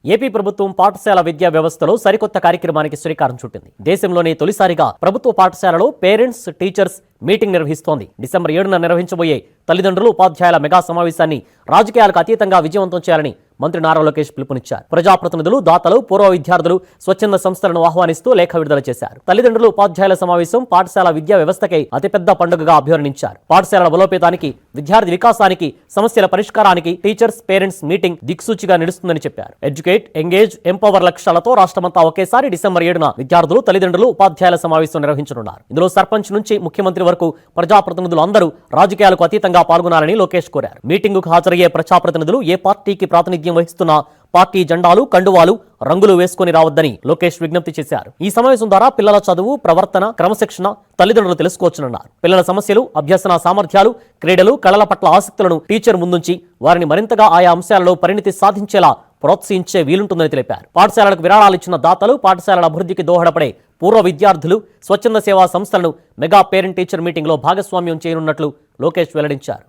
AP ప్రభుత్వం పాఠశాల విద్యా వ్యవస్థలో సరికొత్త కార్యక్రమానికి శ్రీకారం చుట్టింది. దేశంలోనే తొలిసారిగా ప్రభుత్వ పాఠశాలలో పేరెంట్స్ టీచర్స్ మీటింగ్ నిర్వహిస్తోంది. డిసెంబర్ 7న నిర్వహించబోయే తల్లిదండ్రులు ఉపాధ్యాయుల మెగా సమావేశాన్ని రాజకీయాలకు అతీతంగా విజయవంతం చేయాలని మంత్రి నారా లోకేష్ పిలుపునిచ్చారు. ప్రజాప్రతినిధులు, దాతలు, పూర్వ విద్యార్థులు, స్వచ్ఛంద సంస్థలను ఆహ్వానిస్తూ లేఖ విడుదల చేశారు. తల్లిదండ్రులు ఉపాధ్యాయుల సమావేశం పాఠశాల విద్యా వ్యవస్థకై అతిపెద్ద పండుగగా అభివర్ణించారు. పాఠశాలల బలోపేతానికి, విద్యార్థి వికాసానికి, సమస్యల పరిష్కారానికి టీచర్స్ పేరెంట్స్ మీటింగ్ దిక్సూచిగా నిలుస్తుందని చెప్పారు. ఎడ్యుకేట్, ఎంగేజ్, ఎంపవర్ లక్ష్యాలతో రాష్ట్రమంతా ఒకేసారి డిసెంబర్ 7న విద్యార్థులు, తల్లిదండ్రులు, ఉపాధ్యాయుల సమావేశం నిర్వహించనున్నారు. ఇందులో సర్పంచ్ నుంచి ముఖ్యమంత్రి వరకు ప్రజాప్రతినిధులు అందరూ రాజకీయాలకు అతీతంగా పాల్గొనాలని లోకేష్ కోరారు. మీటింగుకు హాజరయ్యే ప్రజాప్రతినిధులు ఏ పార్టీకి ప్రాతినిధ్యం వహిస్తున్నా పార్టీ జెండాలు, కండువాలు, రంగులు వేసుకుని రావద్దని లోకేష్ విజ్ఞప్తి చేశారు. ఈ సమావేశం ద్వారా పిల్లల చదువు, ప్రవర్తన, క్రమశిక్షణ తల్లిదండ్రులు తెలుసుకోవచ్చునన్నారు. పిల్లల సమస్యలు, అభ్యసన సామర్థ్యాలు, క్రీడలు, కళల పట్ల ఆసక్తులను టీచర్ ముందుంచి వారిని మరింతగా ఆయా అంశాలలో పరిణితి సాధించేలా ప్రోత్సహించే వీలుంటుందని తెలిపారు. పాఠశాలలకు విరాళాలు ఇచ్చిన దాతలు, పాఠశాలల అభివృద్ధికి దోహదపడే పూర్వ విద్యార్థులు, స్వచ్ఛంద సేవా సంస్థలను మెగా పేరెంట్ టీచర్ మీటింగ్లో భాగస్వామ్యం చేయనున్నట్లు లోకేష్ వెల్లడించారు.